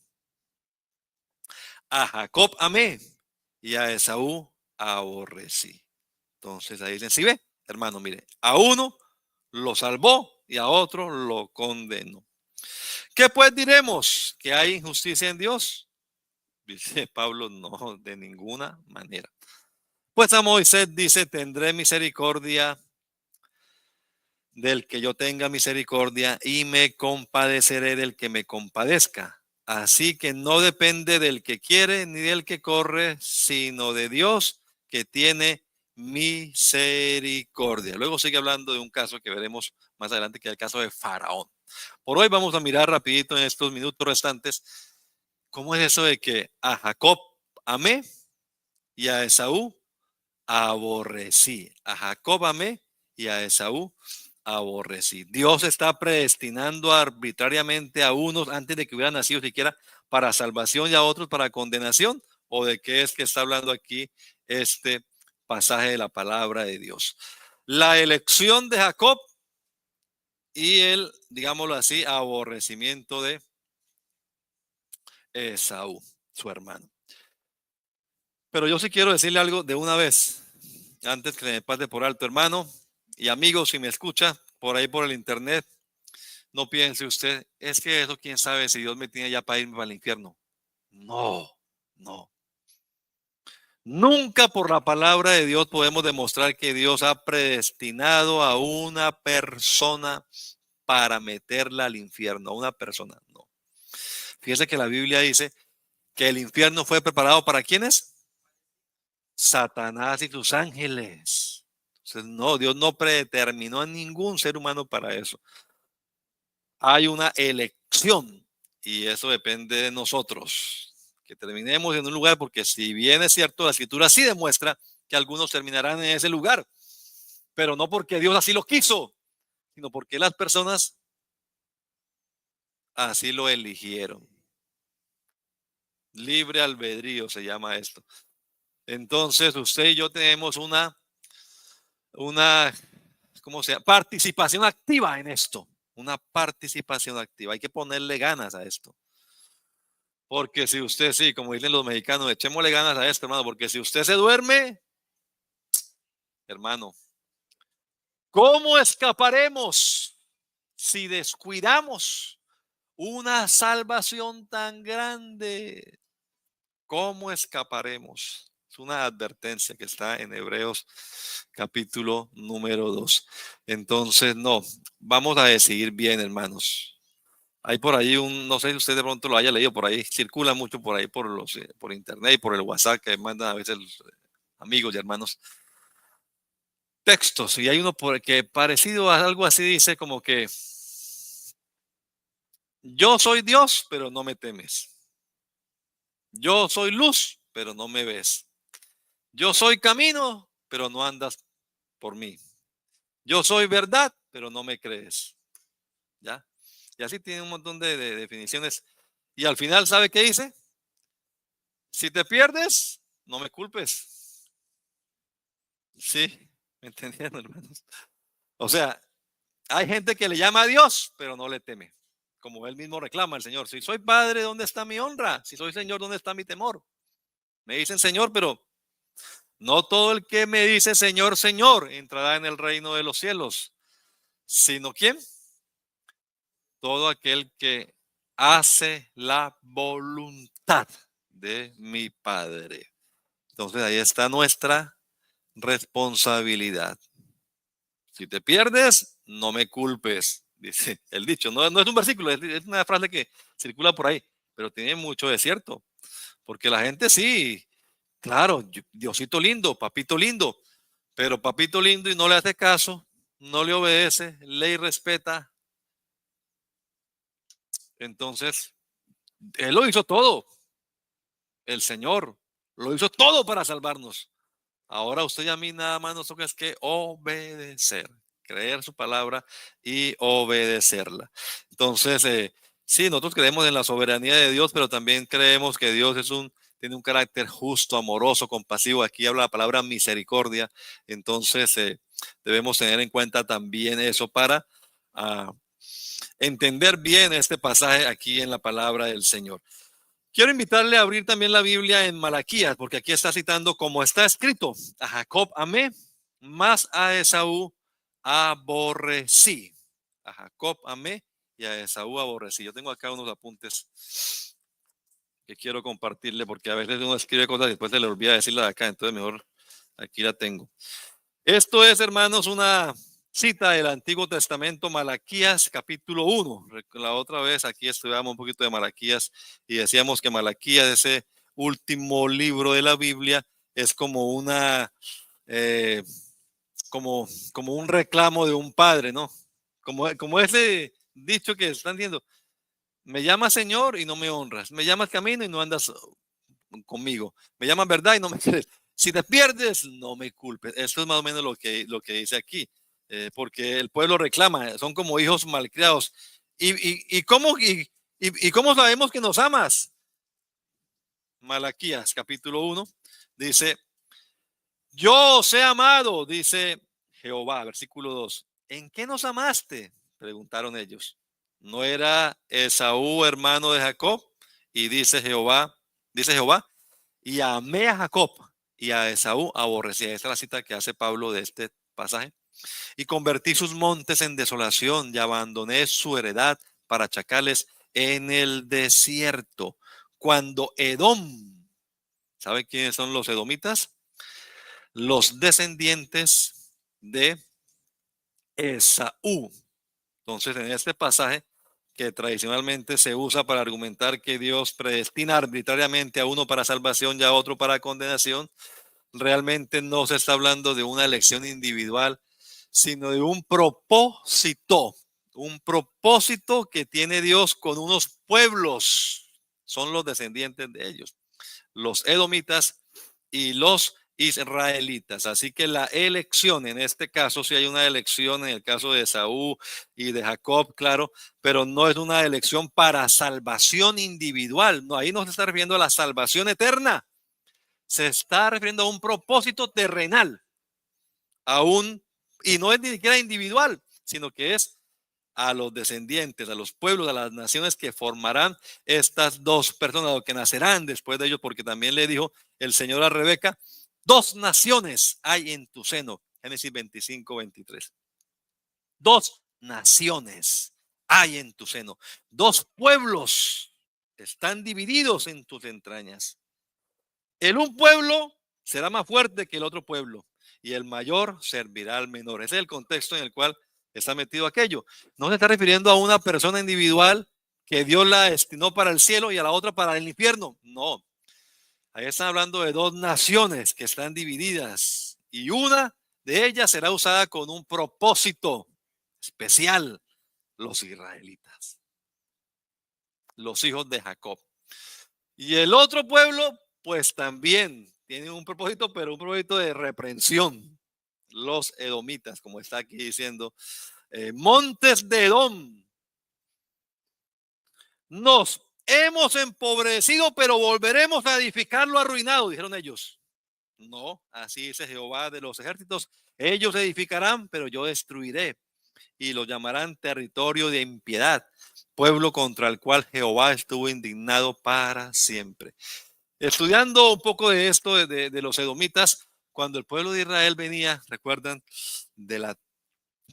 [SPEAKER 1] a Jacob amé y a Esaú aborrecí. Entonces ahí dicen, ¿sí ve? Hermano, mire, a uno lo salvó y a otro lo condenó. ¿Qué pues diremos? ¿Que hay injusticia en Dios? Dice Pablo, no, de ninguna manera. Pues a Moisés dice, tendré misericordia del que yo tenga misericordia y me compadeceré del que me compadezca. Así que no depende del que quiere ni del que corre, sino de Dios que tiene misericordia. Luego sigue hablando de un caso que veremos más adelante, que es el caso de Faraón. Por hoy vamos a mirar rapidito en estos minutos restantes cómo es eso de que a Jacob amé y a Esaú aborrecí. A Jacob amé y a Esaú aborrecí. Dios está predestinando arbitrariamente a unos antes de que hubieran nacido siquiera para salvación y a otros para condenación. ¿O de qué es que está hablando aquí este pasaje de la palabra de Dios? La elección de Jacob y el, digámoslo así, aborrecimiento de Esaú, su hermano. Pero yo sí quiero decirle algo de una vez, antes que me pase por alto, hermano y amigos, si me escucha por ahí por el internet, no piense usted, es que eso quién sabe si Dios me tiene ya para irme para el infierno. No, no. Nunca por la palabra de Dios podemos demostrar que Dios ha predestinado a una persona para meterla al infierno, a una persona, no. Fíjese que la Biblia dice que el infierno fue preparado para ¿quiénes? Satanás y sus ángeles. Entonces, no, Dios no predeterminó a ningún ser humano para eso. Hay una elección y eso depende de nosotros, que terminemos en un lugar, porque si bien es cierto, la escritura sí demuestra que algunos terminarán en ese lugar, pero no porque Dios así lo quiso, sino porque las personas así lo eligieron. Libre albedrío se llama esto. Entonces usted y yo tenemos una ¿cómo se llama? Participación activa en esto. Una participación activa. Hay que ponerle ganas a esto. Porque si usted, sí, como dicen los mexicanos, echémosle ganas a esto, hermano, porque si usted se duerme, hermano, ¿cómo escaparemos si descuidamos una salvación tan grande? ¿Cómo escaparemos? Es una advertencia que está en Hebreos capítulo número 2. Entonces, no, vamos a decidir bien, hermanos. Hay por ahí no sé si usted de pronto lo haya leído por ahí, circula mucho por ahí por internet y por el WhatsApp que mandan a veces los amigos y hermanos textos. Y hay uno que parecido a algo así dice como que yo soy Dios, pero no me temes. Yo soy luz, pero no me ves. Yo soy camino, pero no andas por mí. Yo soy verdad, pero no me crees. ¿Ya? Y así tiene un montón de definiciones. Y al final, ¿sabe qué dice? Si te pierdes, no me culpes. Sí, ¿me entendieron, hermanos? O sea, hay gente que le llama a Dios, pero no le teme. Como él mismo reclama al Señor. Si soy padre, ¿dónde está mi honra? Si soy Señor, ¿dónde está mi temor? Me dicen Señor, pero no todo el que me dice Señor, Señor, entrará en el reino de los cielos. ¿Sino quién? Todo aquel que hace la voluntad de mi Padre. Entonces ahí está nuestra responsabilidad. Si te pierdes, no me culpes, dice el dicho. No, no es un versículo, es una frase que circula por ahí, pero tiene mucho de cierto. Porque la gente sí, claro, Diosito lindo, papito lindo, pero papito lindo y no le hace caso, no le obedece, le irrespeta. Entonces, él lo hizo todo, el Señor lo hizo todo para salvarnos. Ahora usted y a mí nada más nos toca es que obedecer, creer su palabra y obedecerla. Entonces, sí, nosotros creemos en la soberanía de Dios, pero también creemos que Dios tiene un carácter justo, amoroso, compasivo. Aquí habla la palabra misericordia. Entonces, debemos tener en cuenta también eso para entender bien este pasaje aquí en la palabra del Señor. Quiero invitarle a abrir también la Biblia en Malaquías, porque aquí está citando como está escrito, a Jacob amé, más a Esaú aborrecí. A Jacob amé y a Esaú aborrecí. Yo tengo acá unos apuntes que quiero compartirle, porque a veces uno escribe cosas y después se le olvida decirla de acá, entonces mejor aquí la tengo. Esto es, hermanos, una cita del Antiguo Testamento, Malaquías, capítulo 1. La otra vez aquí estudiamos un poquito de Malaquías y decíamos que Malaquías, ese último libro de la Biblia, es como eh, como un reclamo de un padre, ¿no? Como ese dicho que están diciendo, me llamas Señor y no me honras, me llamas camino y no andas conmigo, me llamas verdad y no me crees. Si te pierdes, no me culpes. Eso es más o menos lo que dice aquí, porque el pueblo reclama, son como hijos malcriados. ¿Y cómo sabemos que nos amas? Malaquías capítulo 1 dice, yo os he amado, dice Jehová, versículo 2. ¿En qué nos amaste? Preguntaron ellos. ¿No era Esaú hermano de Jacob? Y dice Jehová, y amé a Jacob y a Esaú aborrecí. Esta es la cita que hace Pablo de este pasaje. Y convertí sus montes en desolación y abandoné su heredad para chacales en el desierto. Cuando Edom, ¿sabe quiénes son los edomitas? Los descendientes de Esaú. Entonces, en este pasaje, que tradicionalmente se usa para argumentar que Dios predestina arbitrariamente a uno para salvación y a otro para condenación, realmente no se está hablando de una elección individual, sino de un propósito que tiene Dios con unos pueblos. Son los descendientes de ellos, los edomitas y los israelitas. Así que la elección, en este caso, sí hay una elección en el caso de Esaú y de Jacob, claro, pero no es una elección para salvación individual. No, ahí no se está refiriendo a la salvación eterna. Se está refiriendo a un propósito terrenal, y no es ni siquiera individual, sino que es a los descendientes, a los pueblos, a las naciones que formarán estas dos personas, o que nacerán después de ellos, porque también le dijo el Señor a Rebeca, dos naciones hay en tu seno. Génesis 25:23. Dos naciones hay en tu seno. Dos pueblos están divididos en tus entrañas. El un pueblo será más fuerte que el otro pueblo, y el mayor servirá al menor. Ese es el contexto en el cual está metido aquello. No se está refiriendo a una persona individual que Dios la destinó para el cielo y a la otra para el infierno. No. Ahí están hablando de dos naciones que están divididas, y una de ellas será usada con un propósito especial: los israelitas, los hijos de Jacob. Y el otro pueblo, pues también tiene un propósito, pero un propósito de reprensión: los edomitas, como está aquí diciendo, montes de Edom, nos hemos empobrecido, pero volveremos a edificar lo arruinado, dijeron ellos. No, así dice Jehová de los ejércitos: ellos edificarán, pero yo destruiré, y lo llamarán territorio de impiedad, pueblo contra el cual Jehová estuvo indignado para siempre. Estudiando un poco de esto de los edomitas, cuando el pueblo de Israel venía, recuerdan, de la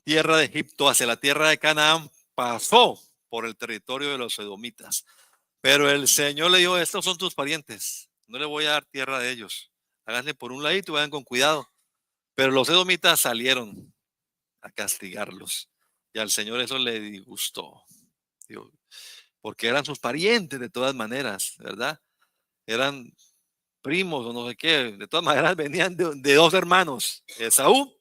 [SPEAKER 1] tierra de Egipto hacia la tierra de Canaán, pasó por el territorio de los edomitas. Pero el Señor le dijo: estos son tus parientes, no le voy a dar tierra de ellos. Háganle por un ladito y vayan con cuidado. Pero los edomitas salieron a castigarlos, y al Señor eso le disgustó, porque eran sus parientes de todas maneras, ¿verdad? Eran primos o no sé qué, de todas maneras venían de dos hermanos: Esaú,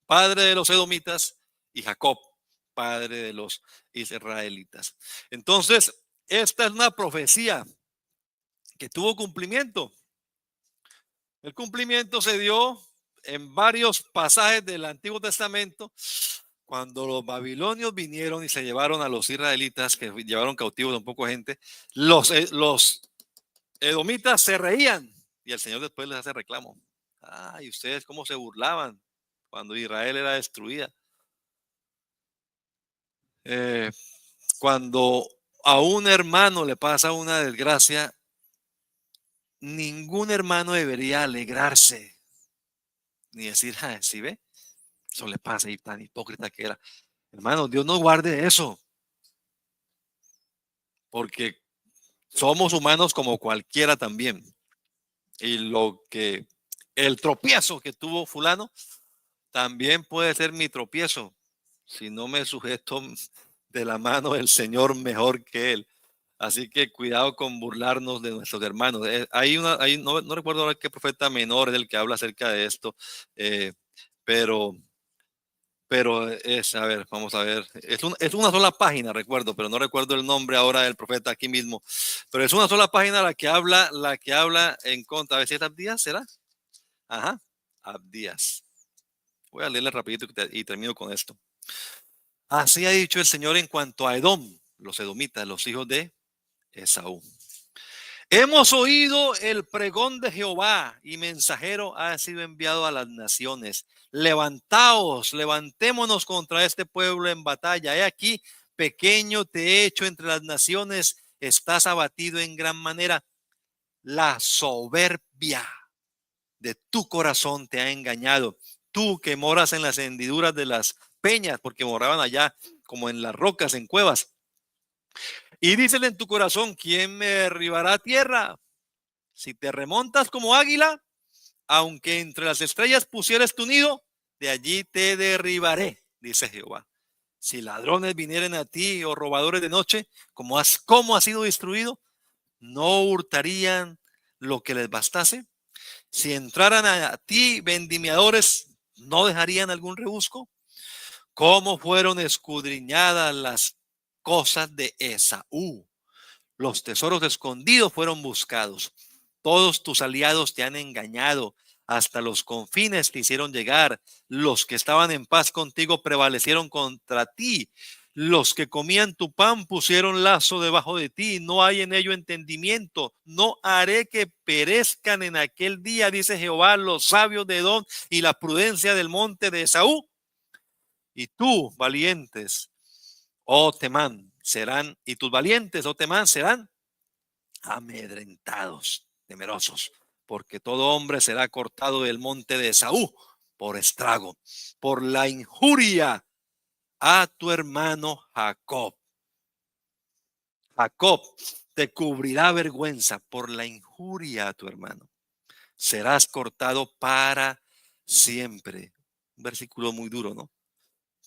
[SPEAKER 1] padre de los edomitas, y Jacob, padre de los israelitas. Entonces, esta es una profecía que tuvo cumplimiento. El cumplimiento se dio en varios pasajes del Antiguo Testamento, cuando los babilonios vinieron y se llevaron a los israelitas, que llevaron cautivos a un poco de gente. Los edomitas se reían, y el Señor después les hace reclamo: ay, ustedes cómo se burlaban cuando Israel era destruida. Cuando a un hermano le pasa una desgracia, ningún hermano debería alegrarse ni decir: ¿sí ve? Eso le pasa, y tan hipócrita que era. Hermano, Dios no guarde eso, porque somos humanos como cualquiera también. Y el tropiezo que tuvo fulano también puede ser mi tropiezo, si no me sujeto de la mano del Señor mejor que él. Así que cuidado con burlarnos de nuestros hermanos. No recuerdo ahora qué profeta menor es el que habla acerca de esto, pero a ver, vamos a ver, es una sola página, recuerdo, pero no recuerdo el nombre ahora del profeta aquí mismo, pero es una sola página la que habla en contra. A ver si es Abdías, ¿será? Ajá, Abdías. Voy a leerle rapidito y termino con esto. Así ha dicho el Señor en cuanto a Edom, los edomitas, los hijos de Esaú: hemos oído el pregón de Jehová, y mensajero ha sido enviado a las naciones. Levantaos, levantémonos contra este pueblo en batalla. He aquí, pequeño te he hecho entre las naciones, estás abatido en gran manera. La soberbia de tu corazón te ha engañado. Tú que moras en las hendiduras de las peñas, porque moraban allá como en las rocas, en cuevas. Y dícele en tu corazón: ¿quién me derribará a tierra? Si te remontas como águila, aunque entre las estrellas pusieres tu nido, de allí te derribaré, dice Jehová. Si ladrones vinieren a ti, o robadores de noche, ¿cómo has sido destruido? ¿No hurtarían lo que les bastase? Si entraran a ti vendimiadores, ¿no dejarían algún rebusco? ¿Cómo fueron escudriñadas las cosas de Esaú? Los tesoros escondidos fueron buscados. Todos tus aliados te han engañado. Hasta los confines te hicieron llegar. Los que estaban en paz contigo prevalecieron contra ti. Los que comían tu pan pusieron lazo debajo de ti. No hay en ello entendimiento. No haré que perezcan en aquel día, dice Jehová, los sabios de Edom y la prudencia del monte de Esaú. Y tú, valientes, oh Temán, serán, y tus valientes, oh Temán, serán amedrentados, temerosos, porque todo hombre será cortado del monte de Esaú por estrago, por la injuria a tu hermano Jacob. Jacob te cubrirá vergüenza por la injuria a tu hermano. Serás cortado para siempre. Un versículo muy duro, ¿no?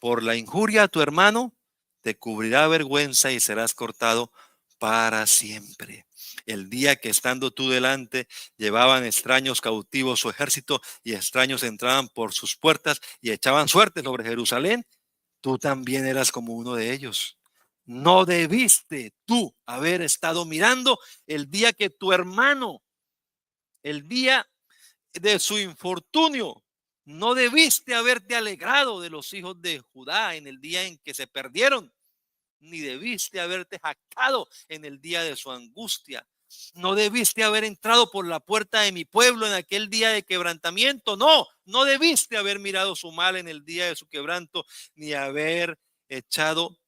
[SPEAKER 1] Por la injuria a tu hermano te cubrirá vergüenza y serás cortado para siempre. El día que estando tú delante llevaban extraños cautivos su ejército y extraños entraban por sus puertas y echaban suerte sobre Jerusalén, tú también eras como uno de ellos. No debiste tú haber estado mirando el día que tu hermano, el día de su infortunio, no debiste haberte alegrado de los hijos de Judá en el día en que se perdieron, ni debiste haberte jactado en el día de su angustia. No debiste haber entrado por la puerta de mi pueblo en aquel día de quebrantamiento. No, no debiste haber mirado su mal en el día de su quebranto, ni haber echado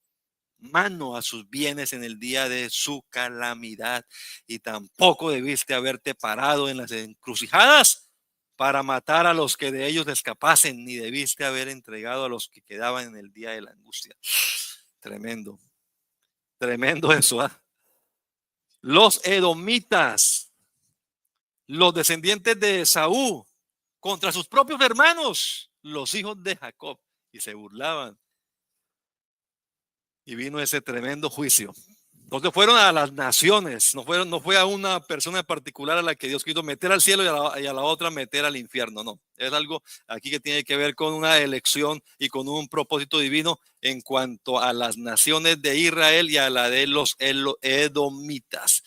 [SPEAKER 1] mano a sus bienes en el día de su calamidad. Y tampoco debiste haberte parado en las encrucijadas para matar a los que de ellos escapasen, ni debiste haber entregado a los que quedaban en el día de la angustia. Tremendo, tremendo eso. Los edomitas, los descendientes de Esaú, contra sus propios hermanos, los hijos de Jacob, y se burlaban. Y vino ese tremendo juicio. Entonces fueron a las naciones, no fue a una persona en particular a la que Dios quiso meter al cielo y a la otra meter al infierno, no. Es algo aquí que tiene que ver con una elección y con un propósito divino en cuanto a las naciones de Israel y a la de los edomitas.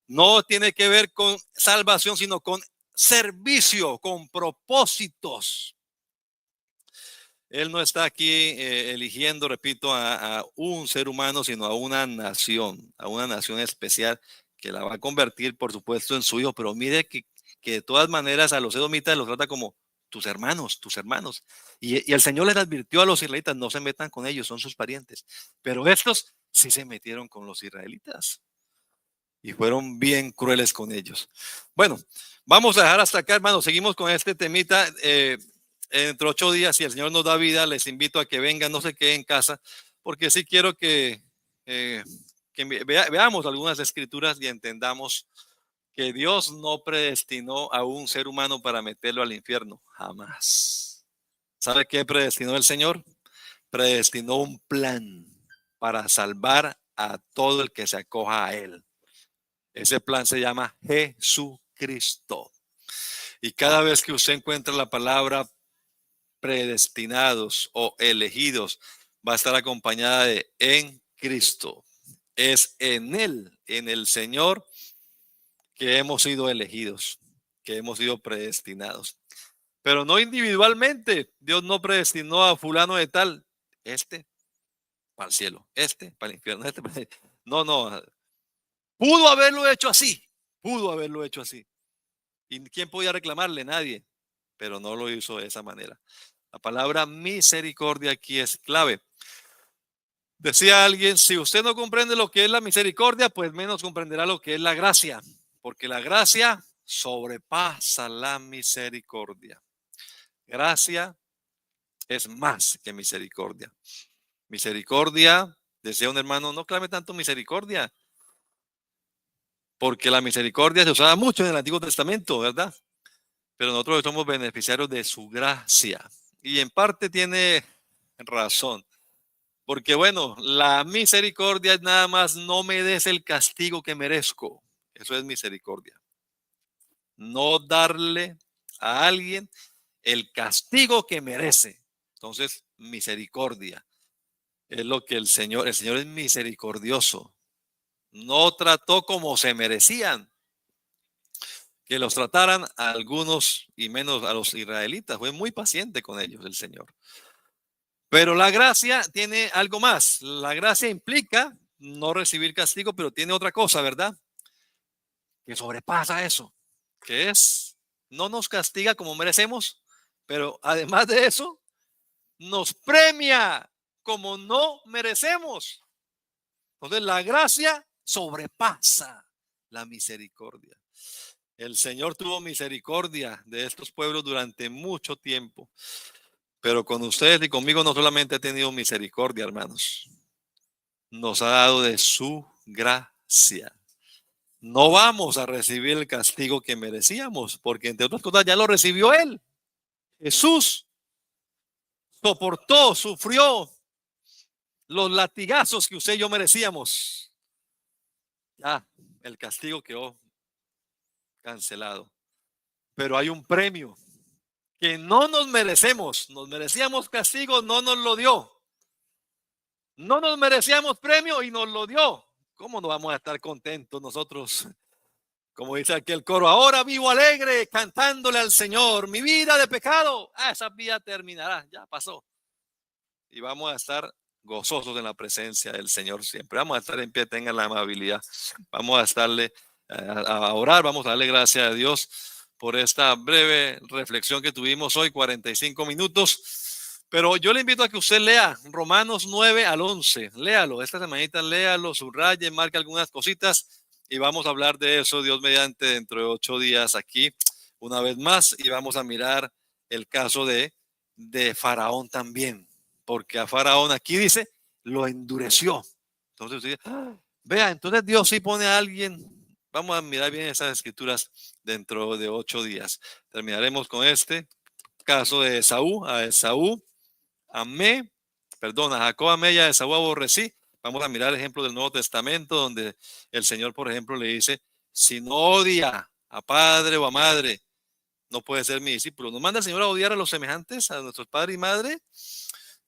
[SPEAKER 1] No tiene que ver con salvación, sino con servicio, con propósitos. Él no está aquí eligiendo, repito, a un ser humano, sino a una nación especial que la va a convertir, por supuesto, en su hijo. Pero mire que de todas maneras a los edomitas los trata como tus hermanos, tus hermanos. Y el Señor les advirtió a los israelitas, no se metan con ellos, son sus parientes. Pero estos sí se metieron con los israelitas y fueron bien crueles con ellos. Bueno, vamos a dejar hasta acá, hermanos. Seguimos con este temita. Entre 8 días, si el Señor nos da vida, les invito a que vengan, no se queden en casa, porque sí quiero que veamos algunas escrituras y entendamos que Dios no predestinó a un ser humano para meterlo al infierno, jamás. ¿Sabe qué predestinó el Señor? Predestinó un plan para salvar a todo el que se acoja a Él. Ese plan se llama Jesucristo. Y cada vez que usted encuentra la palabra predestinados o elegidos, va a estar acompañada de en Cristo. Es en Él, en el Señor, que hemos sido elegidos, que hemos sido predestinados. Pero no individualmente. Dios no predestinó a fulano de tal, para el cielo, para el infierno, No, no. Pudo haberlo hecho así. Pudo haberlo hecho así. ¿Y quién podía reclamarle? Nadie. Pero no lo hizo de esa manera. La palabra misericordia aquí es clave. Decía alguien, si usted no comprende lo que es la misericordia, pues menos comprenderá lo que es la gracia, porque la gracia sobrepasa la misericordia. Gracia es más que misericordia. Misericordia, decía un hermano, no clame tanto misericordia, porque la misericordia se usaba mucho en el Antiguo Testamento, ¿verdad? Pero nosotros somos beneficiarios de su gracia. Y en parte tiene razón. Porque bueno, la misericordia es nada más no me des el castigo que merezco. Eso es misericordia. No darle a alguien el castigo que merece. Entonces, misericordia es lo que el Señor es misericordioso. No trató como se merecían que los trataran a algunos y menos a los israelitas. Fue muy paciente con ellos el Señor. Pero la gracia tiene algo más. La gracia implica no recibir castigo, pero tiene otra cosa, ¿verdad? Que sobrepasa eso, que es, no nos castiga como merecemos, pero además de eso, nos premia como no merecemos. Entonces la gracia sobrepasa la misericordia. El Señor tuvo misericordia de estos pueblos durante mucho tiempo, pero con ustedes y conmigo no solamente ha tenido misericordia, hermanos, nos ha dado de su gracia. No vamos a recibir el castigo que merecíamos, porque entre otras cosas ya lo recibió Él. Jesús soportó, sufrió los latigazos que usted y yo merecíamos. Ya, el castigo quedó cancelado. Pero hay un premio que no nos merecemos. Nos merecíamos castigo, no nos lo dio. No nos merecíamos premio y nos lo dio. ¿Cómo no vamos a estar contentos nosotros? Como dice aquí el coro, ahora vivo alegre cantándole al Señor. Mi vida de pecado, esa vida terminará, ya pasó. Y vamos a estar gozosos en la presencia del Señor siempre. Vamos a estar en pie, tengan la amabilidad. Vamos a estarle a orar, vamos a darle gracias a Dios por esta breve reflexión que tuvimos hoy, 45 minutos. Pero yo le invito a que usted lea Romanos 9 al 11. Léalo, esta semanita léalo, subraye, marque algunas cositas y vamos a hablar de eso, Dios mediante, dentro de 8 días aquí, una vez más, y vamos a mirar el caso de Faraón también, porque a Faraón aquí dice, lo endureció. Entonces usted dice, vea, entonces Dios sí pone a alguien. Vamos a mirar bien esas escrituras dentro de 8 días. Terminaremos con este caso de Esaú. A Esaú amé, perdón, a Jacob amé y a Esaú aborrecí. Vamos a mirar el ejemplo del Nuevo Testamento, donde el Señor, por ejemplo, le dice, si no odia a padre o a madre, no puede ser mi discípulo. Nos manda el Señor a odiar a los semejantes, a nuestros padres y madre.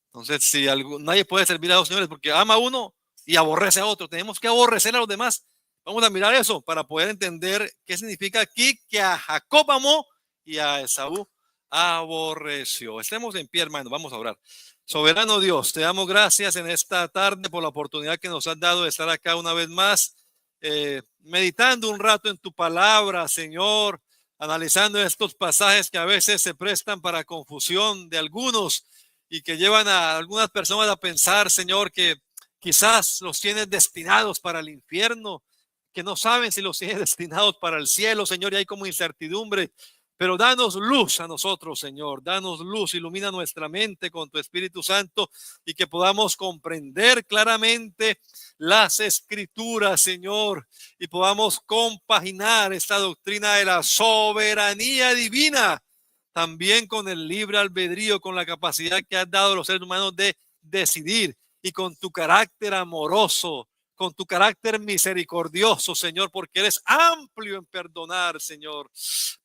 [SPEAKER 1] Entonces, si nadie puede servir a dos señores porque ama a uno y aborrece a otro, tenemos que aborrecer a los demás. Vamos a mirar eso para poder entender qué significa aquí que a Jacob amó y a Esaú aborreció. Estemos en pie, hermano, vamos a orar. Soberano Dios, te damos gracias en esta tarde por la oportunidad que nos has dado de estar acá una vez más, meditando un rato en tu palabra, Señor, analizando estos pasajes que a veces se prestan para confusión de algunos y que llevan a algunas personas a pensar, Señor, que quizás los tienes destinados para el infierno, que no saben si los tienes destinados para el cielo, Señor, y hay como incertidumbre. Pero danos luz a nosotros, Señor, danos luz, ilumina nuestra mente con tu Espíritu Santo y que podamos comprender claramente las Escrituras, Señor, y podamos compaginar esta doctrina de la soberanía divina también con el libre albedrío, con la capacidad que has dado a los seres humanos de decidir y con tu carácter amoroso, con tu carácter misericordioso, Señor, porque eres amplio en perdonar, Señor,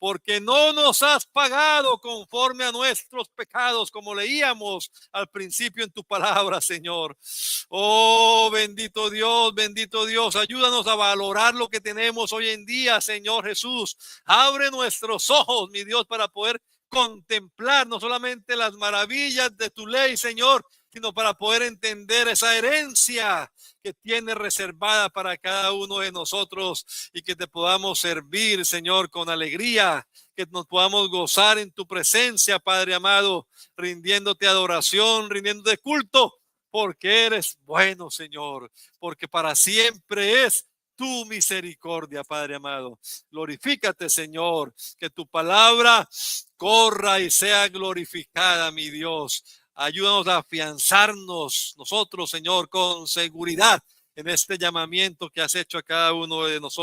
[SPEAKER 1] porque no nos has pagado conforme a nuestros pecados, como leíamos al principio en tu palabra, Señor. Oh, bendito Dios, ayúdanos a valorar lo que tenemos hoy en día, Señor Jesús. Abre nuestros ojos, mi Dios, para poder contemplar no solamente las maravillas de tu ley, Señor, sino para poder entender esa herencia que tienes reservada para cada uno de nosotros y que te podamos servir, Señor, con alegría, que nos podamos gozar en tu presencia, Padre amado, rindiéndote adoración, rindiéndote culto, porque eres bueno, Señor, porque para siempre es tu misericordia, Padre amado. Glorifícate, Señor, que tu palabra corra y sea glorificada, mi Dios. Ayúdanos a afianzarnos nosotros, Señor, con seguridad en este llamamiento que has hecho a cada uno de nosotros.